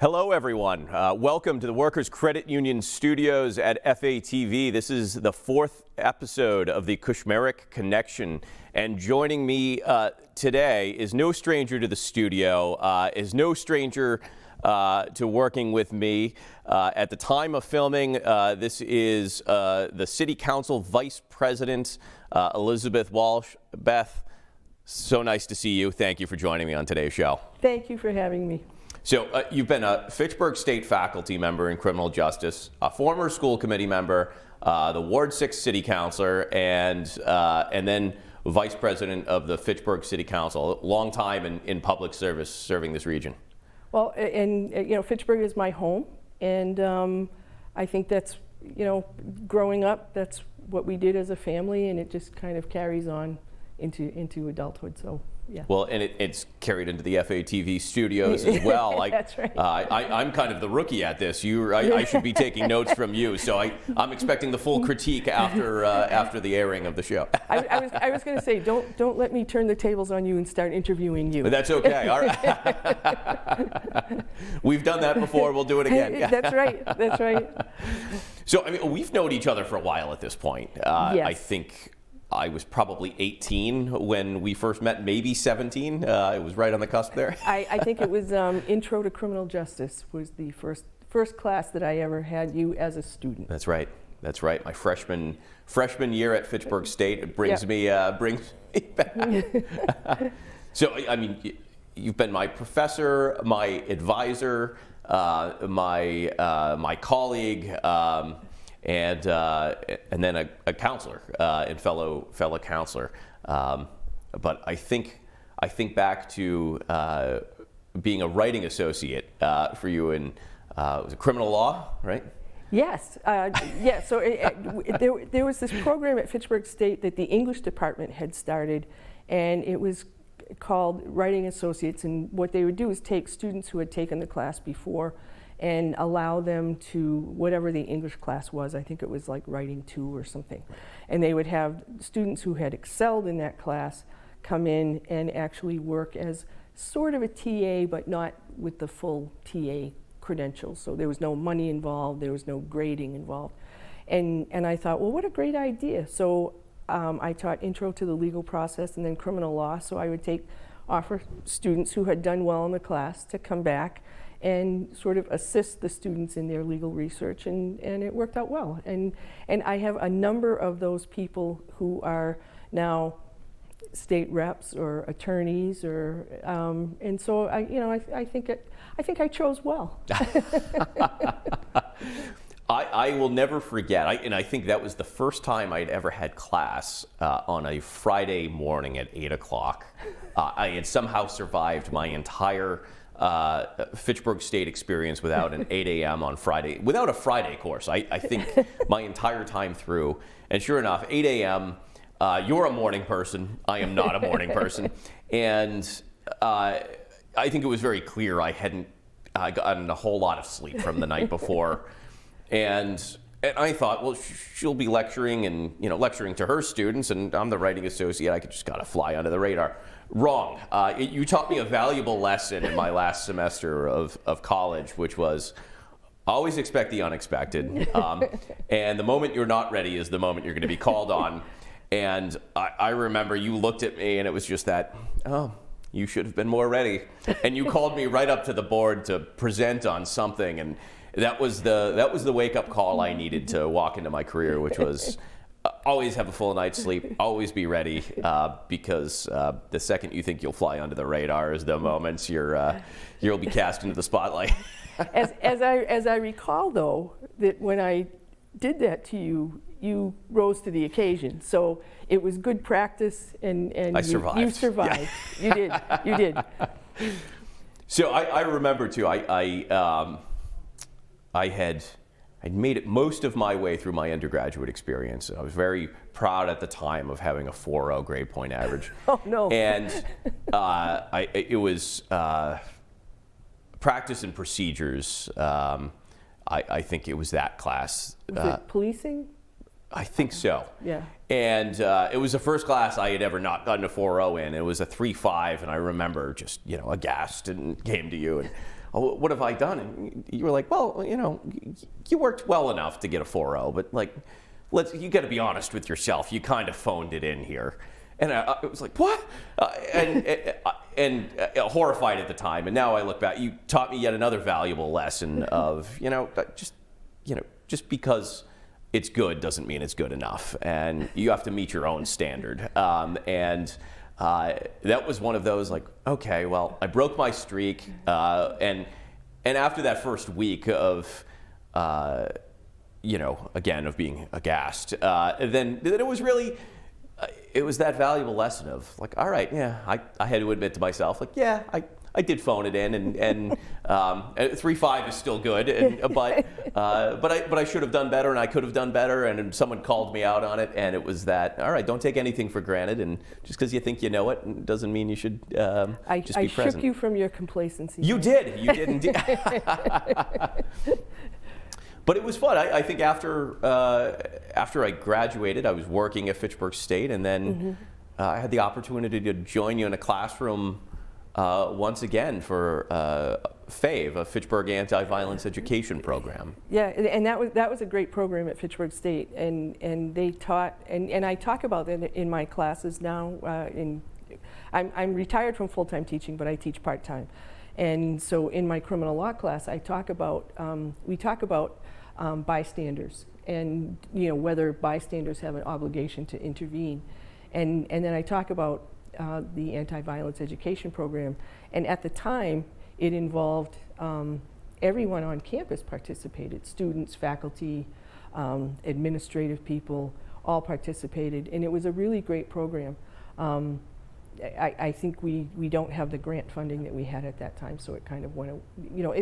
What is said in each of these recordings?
Hello, everyone. Welcome to the Workers Credit Union studios at FATV. This is the fourth episode of the Kushmerek Connection. And joining me today is no stranger to the studio, is no stranger to working with me. At the time of filming, this is the City Council Vice President, Elizabeth Walsh. Beth, so nice to see you. Thank you for joining me on today's show. Thank you for having me. So you've been a Fitchburg State faculty member in criminal justice, a former school committee member, the Ward 6 City Councilor, and then Vice President of the Fitchburg City Council. A long time in public service serving this region. Well, and you know, Fitchburg is my home, and I think that's, you know, growing up, that's what we did as a family, and it just kind of carries on into adulthood. So. Yeah. Well, and it's carried into the FATV studios as well. That's right. I'm kind of the rookie at this. I should be taking notes from you, so I'm expecting the full critique after the airing of the show. I was going to say, don't let me turn the tables on you and start interviewing you. But that's okay. All right. We've done that before. We'll do it again. That's right. That's right. So I mean, we've known each other for a while at this point. Yes. I think I was probably 18 when we first met, maybe 17. It was right on the cusp there. I think it was Intro to Criminal Justice was the first class that I ever had you as a student. That's right. That's right. My freshman year at Fitchburg State. It brings me back. So I mean, you've been my professor, my advisor, my colleague. And then a counselor and fellow counselor. But I think back to being a writing associate for you in it was criminal law, right? Yes. Yeah. So there was this program at Fitchburg State that the English department had started, and it was called Writing Associates. And what they would do is take students who had taken the class before and allow them to, whatever the English class was, I think it was like Writing 2 or something. And they would have students who had excelled in that class come in and actually work as sort of a TA, but not with the full TA credentials. So there was no money involved, there was no grading involved. And I thought, well, what a great idea. So I taught intro to the legal process and then criminal law. So I would offer students who had done well in the class to come back and sort of assist the students in their legal research, and it worked out well. And I have a number of those people who are now state reps or attorneys, or and so I think I chose well. I will never forget, and I think that was the first time I'd ever had class on a Friday morning at 8 o'clock. I had somehow survived my entire Fitchburg State experience without an 8 a.m. on Friday, without a Friday course. I think my entire time through, and sure enough, 8 a.m., you're a morning person, I am not a morning person, and I think it was very clear I hadn't gotten a whole lot of sleep from the night before, and I thought, well, she'll be lecturing and lecturing to her students, and I'm the writing associate. I could just kind of fly under the radar. Wrong. You taught me a valuable lesson in my last semester of college, which was always expect the unexpected. And the moment you're not ready is the moment you're going to be called on. And I remember you looked at me and it was just that, oh, you should have been more ready. And you called me right up to the board to present on something. And that was the wake-up call I needed to walk into my career, which was always have a full night's sleep, always be ready, because the second you think you'll fly under the radar is the moments you'll be cast into the spotlight. As I recall, though, that when I did that to you, you rose to the occasion. So it was good practice, and I survived. You survived. Yeah. You did. So I remember too. I'd made it most of my way through my undergraduate experience. I was very proud at the time of having a 4.0 grade point average. Oh, no. And it was practice and procedures. I think it was that class. Was it policing? I think so. Yeah. And it was the first class I had ever not gotten a 4.0 in. It was a 3.5, and I remember just, aghast and came to you and, oh, what have I done? And you were like, well, you worked well enough to get a 4.0, but like, you got to be honest with yourself. You kind of phoned it in here. And I was like, what? And horrified at the time. And now I look back, you taught me yet another valuable lesson of, just because it's good doesn't mean it's good enough. And you have to meet your own standard. That was one of those like, okay, well, I broke my streak. And after that first week of, again, of being aghast, then it was really, it was that valuable lesson of like, all right, yeah, I had to admit to myself, like, yeah, I did phone it in, and 3.5 is still good, but I should have done better, and I could have done better, and someone called me out on it, and it was that, all right, don't take anything for granted, and just because you think you know it doesn't mean you should just be present. I shook you from your complacency. You did indeed. But it was fun. I think after I graduated, I was working at Fitchburg State, and then I had the opportunity to join you in a classroom once again for FAVE, a Fitchburg Anti-Violence Education Program. Yeah, and that was a great program at Fitchburg State, and they taught, and I talk about that in my classes now. I'm retired from full-time teaching, but I teach part-time, and so in my criminal law class, we talk about bystanders, and whether bystanders have an obligation to intervene, and then I talk about the anti-violence education program, and at the time it involved everyone on campus participated, students, faculty, administrative people, all participated, and it was a really great program. I think we don't have the grant funding that we had at that time, so it kind of went,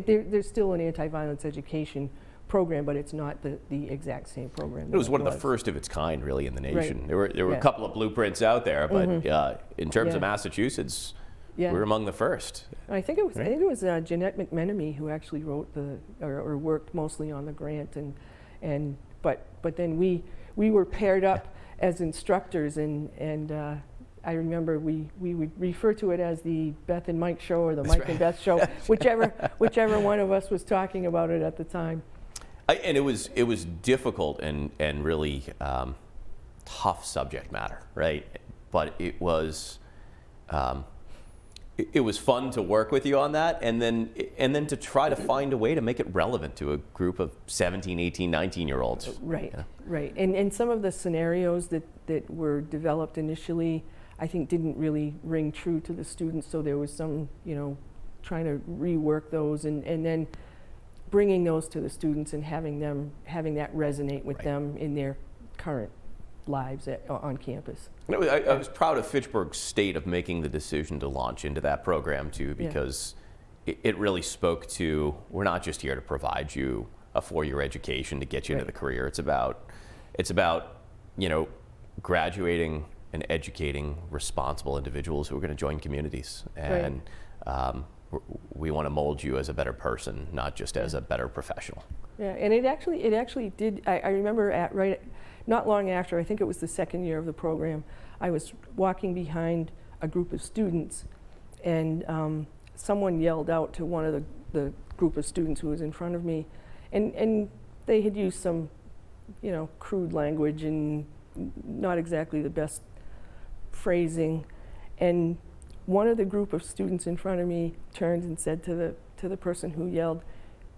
there's still an anti-violence education program, but it's not the exact same program. It was one of the first of its kind, really, in the nation. Right. There were a couple of blueprints out there, but in terms of Massachusetts, we were among the first. I think it was Jeanette McMenemy who actually wrote or worked mostly on the grant, but then we were paired up as instructors, and I remember we would refer to it as the Beth and Mike show, or the Mike and Beth show, whichever one of us was talking about it at the time. And it was difficult and really tough subject matter, right? But it was fun to work with you on that, and then to try to find a way to make it relevant to a group of 17, 18, 19-year-olds. Right, right. And some of the scenarios that were developed initially, I think, didn't really ring true to the students, so there was some, trying to rework those, and then bringing those to the students and having that resonate with them in their current lives on campus. I was proud of Fitchburg State of making the decision to launch into that program too, because it really spoke to, we're not just here to provide you a 4-year education to get you into the career. It's about graduating and educating responsible individuals who are going to join communities, and we want to mold you as a better person, not just as a better professional. Yeah, and it actually did. I remember not long after, I think it was the second year of the program, I was walking behind a group of students, and someone yelled out to one of the group of students who was in front of me, and they had used some, crude language and not exactly the best phrasing, and one of the group of students in front of me turned and said to the person who yelled,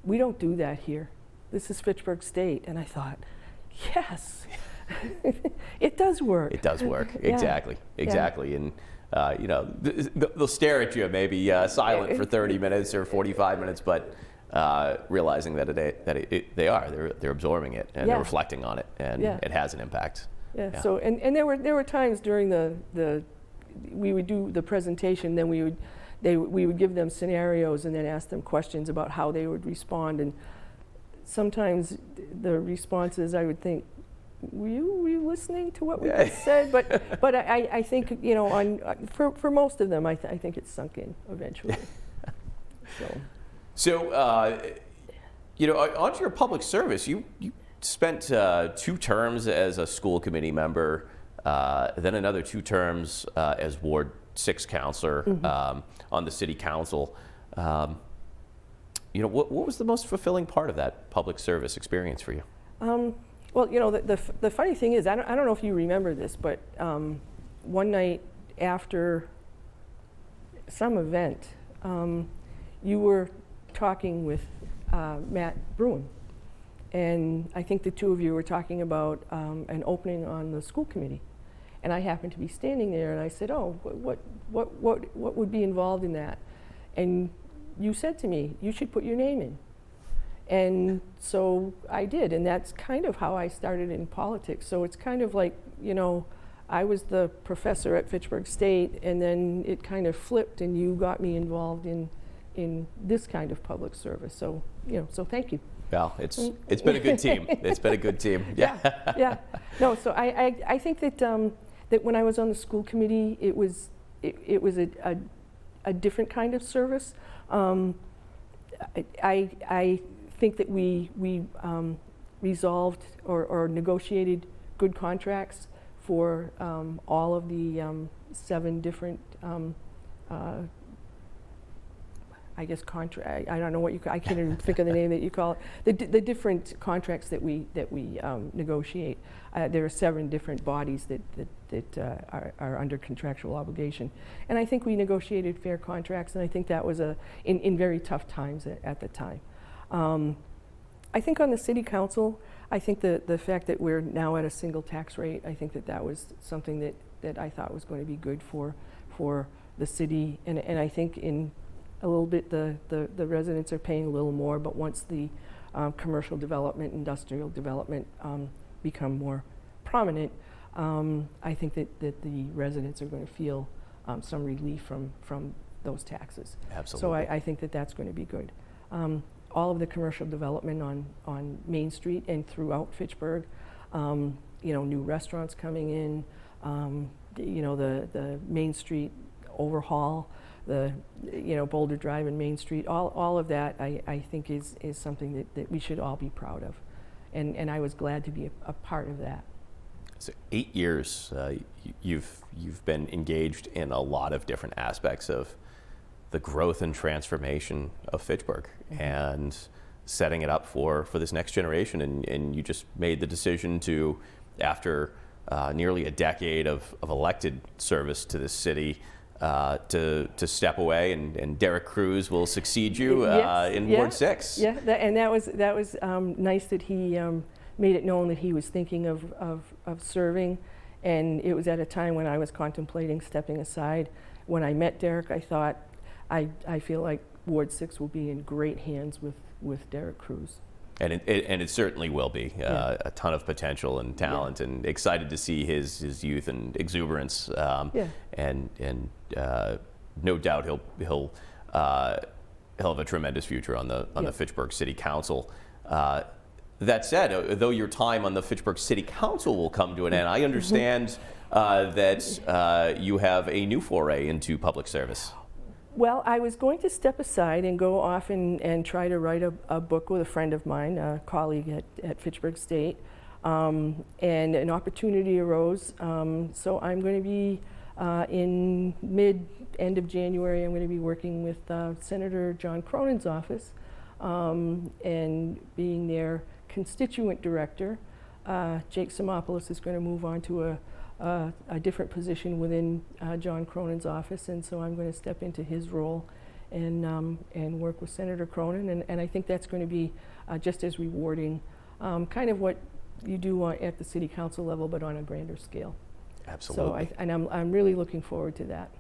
"We don't do that here. This is Fitchburg State." And I thought, yes, it does work. It does work. Exactly. And they'll stare at you, maybe silent for 30 minutes or 45 minutes, but realizing that they're absorbing it and they're reflecting on it, and it has an impact. Yeah. So and there were times during we would do the presentation, then we would give them scenarios and then ask them questions about how they would respond, and sometimes the responses, I would think, were you listening to what we just said? But I think for most of them, I think it's sunk in eventually. So onto your public service, you spent 2 terms as a school committee member, then another 2 terms as Ward 6 counselor on the city council. What was the most fulfilling part of that public service experience for you? Well, the funny thing is, I don't know if you remember this, but one night after some event, you were talking with Matt Bruin, and I think the 2 of you were talking about an opening on the school committee, and I happened to be standing there, and I said, "Oh, what would be involved in that?" And you said to me, "You should put your name in." And so I did, and that's kind of how I started in politics. So it's kind of like, I was the professor at Fitchburg State, and then it kind of flipped, and you got me involved in this kind of public service. So, so thank you. Well, it's been a good team. It's been a good team. Yeah. Yeah. No, so I think that that when I was on the school committee, it was a different kind of service. I think that we resolved or negotiated good contracts for all of the 7 different, I guess contract. I don't know what I can't even think of the name that you call it. The different contracts that we negotiate. There are 7 different bodies that are under contractual obligation, and I think we negotiated fair contracts, and I think that was in very tough times at the time. I think on the city council, I think the fact that we're now at a single tax rate, I think that was something that I thought was going to be good for the city, and I think in a little bit the residents are paying a little more, but once the commercial development, industrial development become more prominent, I think that the residents are going to feel some relief from those taxes. Absolutely. So I think that that's going to be good. All of the commercial development on Main Street and throughout Fitchburg, new restaurants coming in, the Main Street overhaul, the Boulder Drive and Main Street, all of that I think is something that we should all be proud of, and I was glad to be a part of that. So 8 years, you've been engaged in a lot of different aspects of the growth and transformation of Fitchburg and setting it up for this next generation. And you just made the decision to, after nearly a decade of elected service to this city, to step away, and Derek Cruz will succeed you in Ward 6. Yeah, that was nice that he made it known that he was thinking of serving, and it was at a time when I was contemplating stepping aside. When I met Derek, I thought, I feel like Ward 6 will be in great hands with Derek Cruz. And it certainly will be. A ton of potential and talent, and excited to see his youth and exuberance. And no doubt he'll have a tremendous future on the Fitchburg City Council. That said, though your time on the Fitchburg City Council will come to an end, I understand that you have a new foray into public service. Well, I was going to step aside and go off and try to write a book with a friend of mine, a colleague at Fitchburg State, and an opportunity arose. So I'm going to be in end of January, I'm going to be working with Senator John Cronin's office and being their constituent director. Jake Simopoulos is going to move on to a different position within John Cronin's office, and so I'm going to step into his role and work with Senator Cronin, and I think that's going to be just as rewarding, kind of what you do at the city council level, but on a grander scale. Absolutely. So I'm really looking forward to that.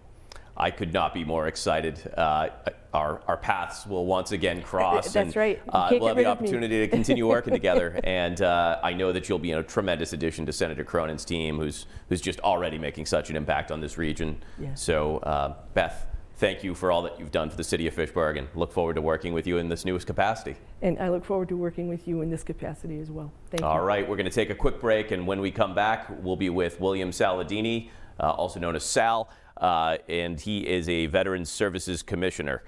I could not be more excited. Our paths will once again cross. That's right. We'll have the opportunity to continue working together. And I know that you'll be a tremendous addition to Senator Cronin's team, who's just already making such an impact on this region. Yeah. So, Beth, thank you for all that you've done for the city of Fitchburg, and look forward to working with you in this newest capacity. And I look forward to working with you in this capacity as well. Thank you. All right, we're going to take a quick break, and when we come back, we'll be with William Saladini, also known as Sal, and he is a Veterans Services Commissioner.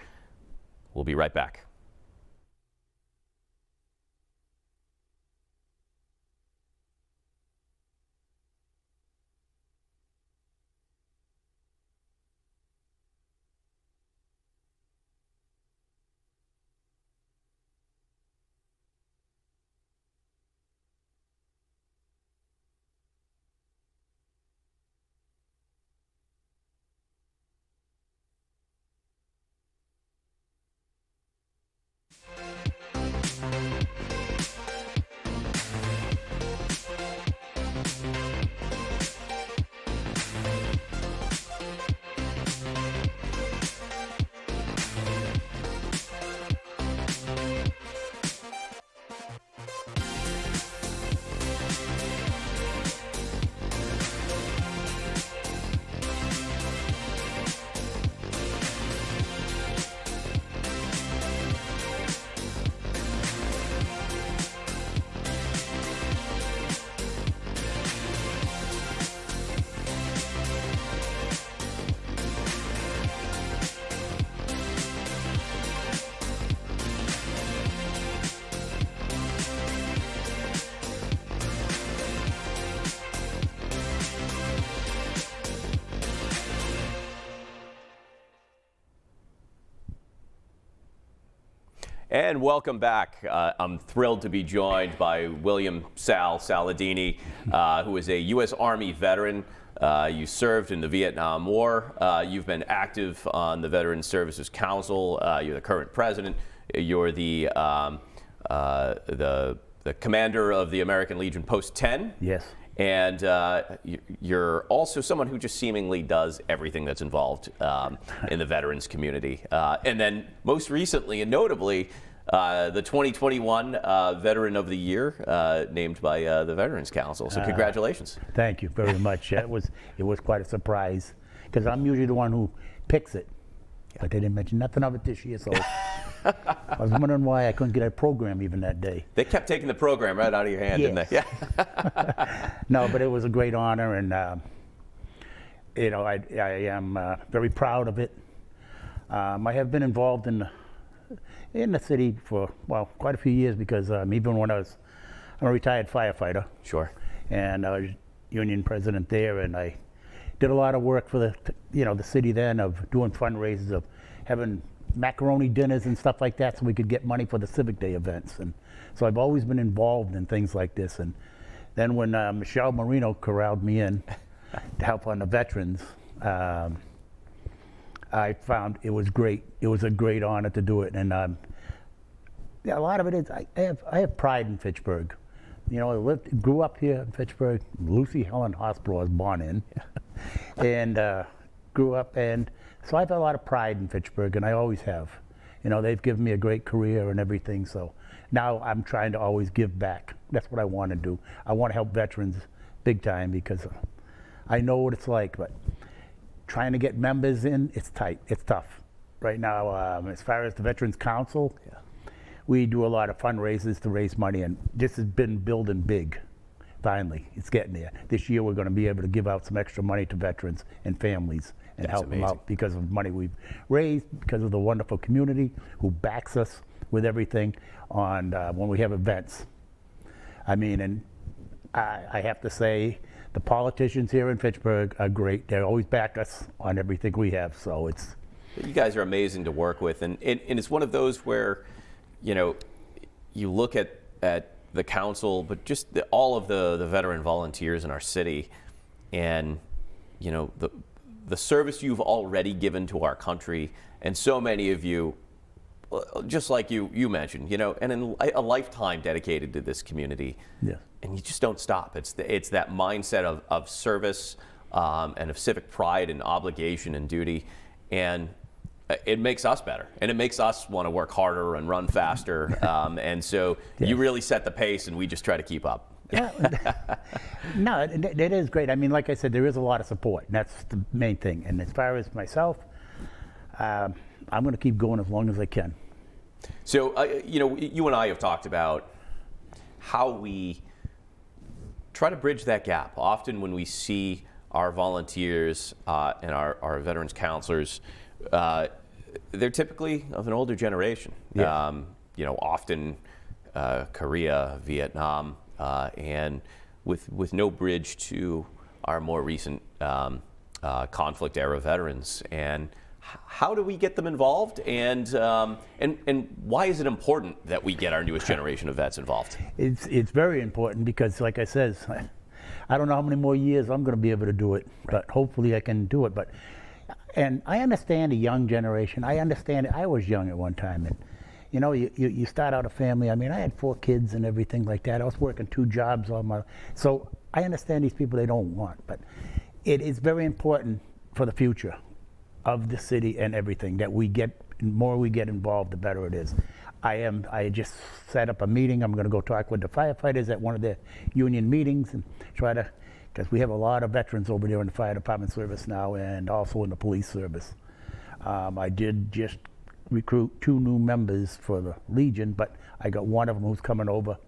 We'll be right back. And welcome back. I'm thrilled to be joined by William Sal Saladini, who is a U.S. Army veteran. You served in the Vietnam War. You've been active on the Veterans Services Council. You're the current president. You're the commander of the American Legion Post 10. Yes. And you're also someone who just seemingly does everything that's involved in the veterans community. And then most recently and notably, the 2021 Veteran of the Year named by the Veterans Council. So congratulations. Thank you very much. It was quite a surprise because I'm usually the one who picks it. But they didn't mention nothing of it this year, so I was wondering why I couldn't get a program even that day. They kept taking the program right out of your hand, Yes. didn't they? Yeah. No, but it was a great honor, and I am very proud of it. I have been involved in the city for quite a few years because even when I'm a retired firefighter. Sure. And I was union president there, and I did a lot of work for the city then of doing fundraisers, of having macaroni dinners and stuff like that so we could get money for the Civic Day events. And so I've always been involved in things like this. And then when Michelle Marino corralled me in to help on the veterans, I found it was great. It was a great honor to do it. And a lot of it is, I have pride in Fitchburg. I grew up here in Fitchburg. Lucy Helen Hospital I was born in. And grew up, and so I have a lot of pride in Fitchburg, and I always have. They've given me a great career and everything, so now I'm trying to always give back. That's what I want to do. I want to help veterans big time because I know what it's like, but trying to get members in, it's tight, it's tough. Right now, as far as the Veterans Council, we do a lot of fundraisers to raise money, and this has been building big. Finally, it's getting there. This year we're going to be able to give out some extra money to veterans and families and help them out because of money we've raised, because of the wonderful community who backs us with everything on when we have events. I mean, and I have to say, the politicians here in Fitchburg are great. They always back us on everything we have, so it's... You guys are amazing to work with, and it's one of those where, you look at the council, but just all of the veteran volunteers in our city, and the service you've already given to our country, and so many of you, just like you mentioned, and in a lifetime dedicated to this community. Yes. And you just don't stop. It's that mindset of service and of civic pride and obligation and duty, and it makes us better, and it makes us want to work harder and run faster. And so you really set the pace, and we just try to keep up. Yeah. No, it is great. I mean, like I said, there is a lot of support, and that's the main thing. And as far as myself, I'm going to keep going as long as I can. So, you and I have talked about how we try to bridge that gap. Often when we see our volunteers and our veterans counselors, they're typically of an older generation. Yeah. Often Korea, Vietnam, and with no bridge to our more recent conflict era veterans. And how do we get them involved? And why is it important that we get our newest generation of vets involved? It's very important because, like I said, I don't know how many more years I'm going to be able to do it, but hopefully I can do it. And I understand the young generation. I understand it. I was young at one time, and you start out a family. I mean, I had 4 kids and everything like that. I was working 2 jobs so I understand these people they don't want, but it is very important for the future of the city and everything that the more we get involved, the better it is. I just set up a meeting. I'm going to go talk with the firefighters at one of their union meetings and try to, because we have a lot of veterans over there in the fire department service now and also in the police service. I did just recruit 2 new members for the Legion, but I got one of them who's coming over,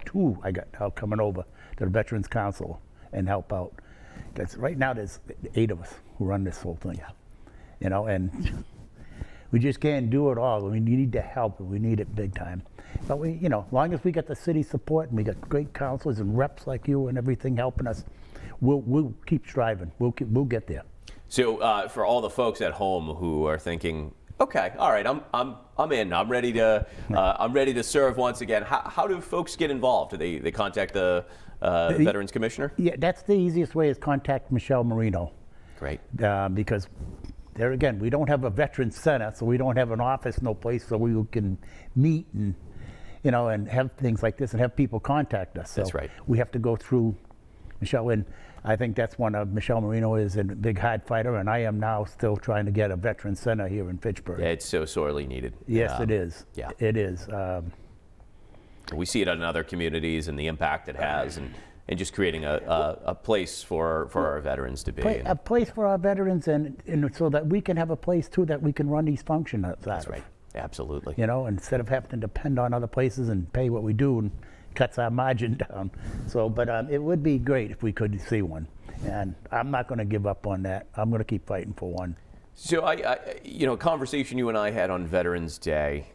2 I got now coming over to the Veterans Council and help out. Because right now there's 8 of us who run this whole thing. And we just can't do it all. We need the help, and we need it big time. But as long as we get the city support and we got great counselors and reps like you and everything helping us, we'll keep striving. We'll get there. So for all the folks at home who are thinking, Okay, all right. I'm in. I'm ready to serve once again. How do folks get involved? Do they contact the Veterans Commissioner? Yeah, that's the easiest way is contact Michelle Marino. Great. Because there again, we don't have a veterans center, so we don't have an office, no place so we can meet and and have things like this and have people contact us. So That's right. We have to go through Michelle, and I think that's one of Michelle Marino is a big hard fighter, and I am now still trying to get a veterans center here in Fitchburg. Yeah, it's so sorely needed. Yes, it is. Yeah. It is. We see it in other communities and the impact it has, and just creating a place for our veterans to be. A place for our veterans, and so that we can have a place too that we can run these functions outside. That's right. Absolutely. Instead of having to depend on other places and pay what we do, and cuts our margin down. So, but it would be great if we could see one, and I'm not going to give up on that. I'm going to keep fighting for one. So, a conversation you and I had on Veterans Day,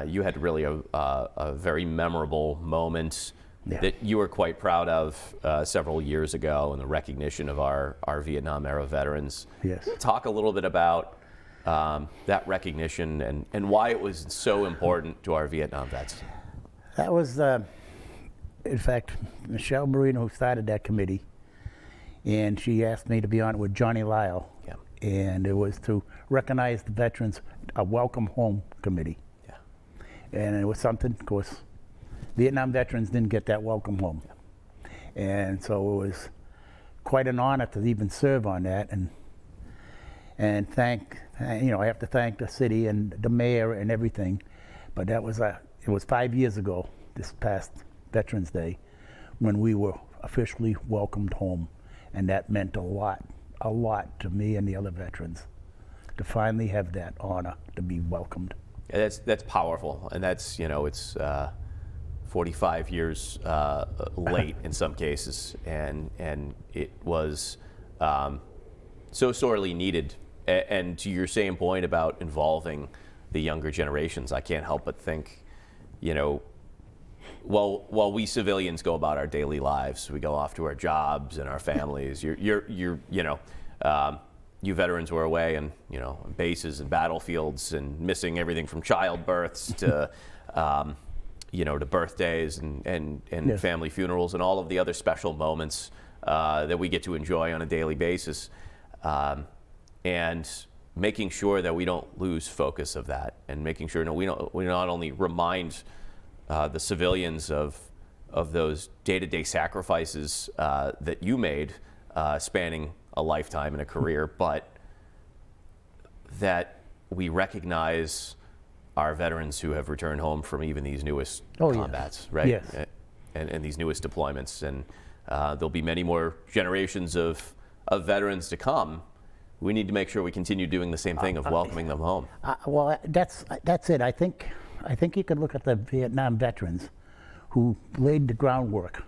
you had really a very memorable moment that you were quite proud of several years ago, and the recognition of our Vietnam-era veterans. Yes. Talk a little bit about that recognition and why it was so important to our Vietnam vets. That was, in fact, Michelle Marino, who started that committee, and she asked me to be on it with Johnny Lyle. Yeah. And it was to recognize the veterans, a welcome home committee. Yeah. And it was something, of course, Vietnam veterans didn't get that welcome home. Yeah. And so it was quite an honor to even serve on that, and I have to thank the city and the mayor and everything. But that was it was 5 years ago, this past Veterans Day, when we were officially welcomed home, and that meant a lot to me and the other veterans to finally have that honor to be welcomed. Yeah, that's powerful, and that's it's 45 years late in some cases, and it was so sorely needed. And to your same point about involving the younger generations, I can't help but think, while we civilians go about our daily lives, we go off to our jobs and our families. You veterans were away and on bases and battlefields and missing everything from childbirths to to birthdays and Yes. family funerals and all of the other special moments that we get to enjoy on a daily basis. And making sure that we don't lose focus of that, and making sure we not only remind the civilians of those day-to-day sacrifices that you made, spanning a lifetime and a career, but that we recognize our veterans who have returned home from even these newest combats, right? Yes. And these newest deployments, and there'll be many more generations of veterans to come. We need to make sure we continue doing the same thing of welcoming them home. Well, that's it. I think you could look at the Vietnam veterans who laid the groundwork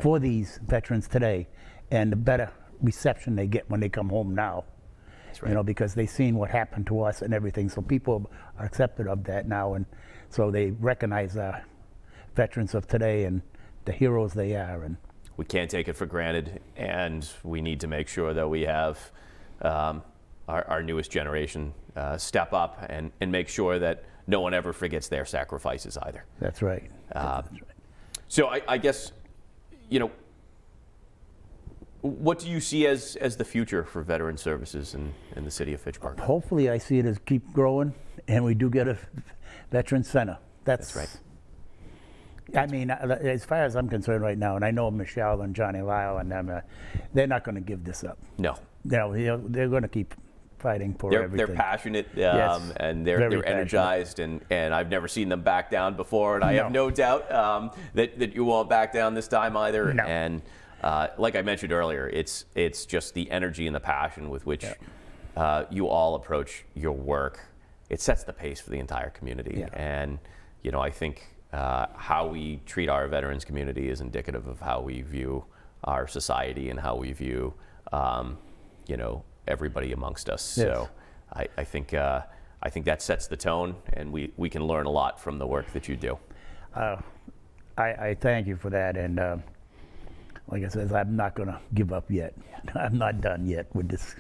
for these veterans today, and the better reception they get when they come home now. That's right. Because they've seen what happened to us and everything. So people are accepted of that now, and so they recognize our veterans of today and the heroes they are. And we can't take it for granted, and we need to make sure that we have our newest generation step up and make sure that no one ever forgets their sacrifices either. That's right. That's right. So I guess, what do you see as the future for veteran services in the city of Fitchburg? Hopefully I see it as keep growing, and we do get a veteran center. That's right. I mean, as far as I'm concerned right now, and I know Michelle and Johnny Lyle and them, they're not going to give this up. No. They're going to keep fighting for everything. They're passionate, Yes, and very they're energized, and I've never seen them back down before, and I have no doubt that you won't back down this time either. No. And like I mentioned earlier, it's just the energy and the passion with which you all approach your work. It sets the pace for the entire community, and I think how we treat our veterans community is indicative of how we view our society and how we view everybody amongst us. Yes. So I think that sets the tone, and we can learn a lot from the work that you do. I thank you for that, and like I said, I'm not going to give up yet. I'm not done yet with this.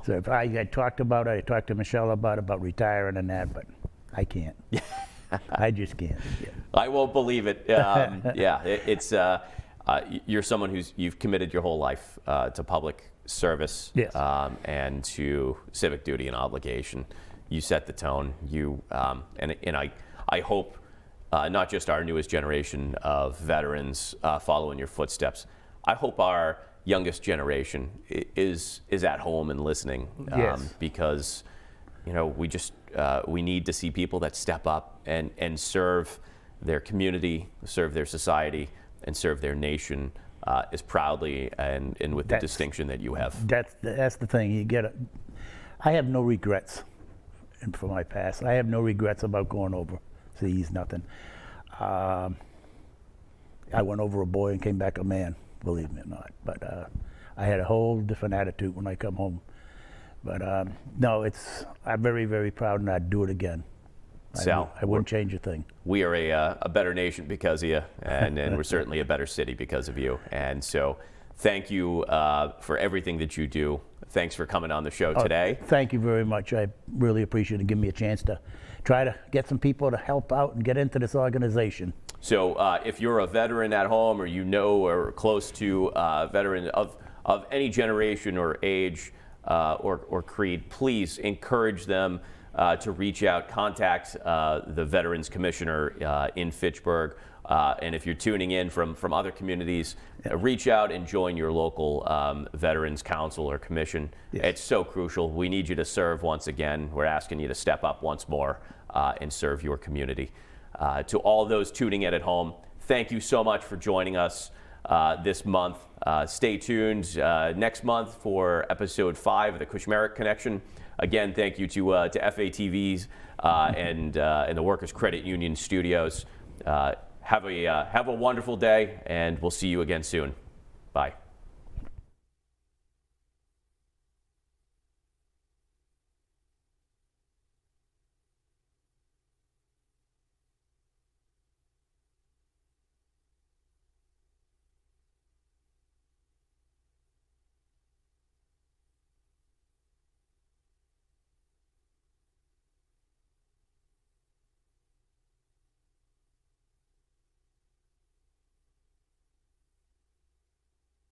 So if I talked about it, I talked to Michelle about retiring and that, but I can't. I just can't. Yeah. I won't believe it. You're someone you've committed your whole life to public service, Yes. And to civic duty and obligation. You set the tone. And I hope not just our newest generation of veterans follow in your footsteps. I hope our youngest generation is at home and listening, Yes. because we need to see people that step up and serve their community, serve their society, and serve their nation as proudly and with the distinction that you have. That's the thing. You get it. I have no regrets for my past. I have no regrets about going overseas. Nothing. I went over a boy and came back a man. Believe me or not. But I had a whole different attitude when I come home. But no, I'm very, very proud, and I'd do it again. Sal, I wouldn't change a thing. We are a better nation because of you, and we're certainly a better city because of you. And so thank you for everything that you do. Thanks for coming on the show today. Thank you very much. I really appreciate it giving me a chance to try to get some people to help out and get into this organization. So if you're a veteran at home, or or close to a veteran of any generation or age or creed, please encourage them to reach out, contact the Veterans Commissioner in Fitchburg. And if you're tuning in from other communities, reach out and join your local Veterans Council or Commission. Yes. It's so crucial. We need you to serve once again. We're asking you to step up once more and serve your community. To all those tuning in at home, thank you so much for joining us this month. Stay tuned next month for episode 5 of the Kushmerek Connection. Again, thank you to FATV's and the Workers Credit Union Studios. Have a wonderful day, and we'll see you again soon. Bye.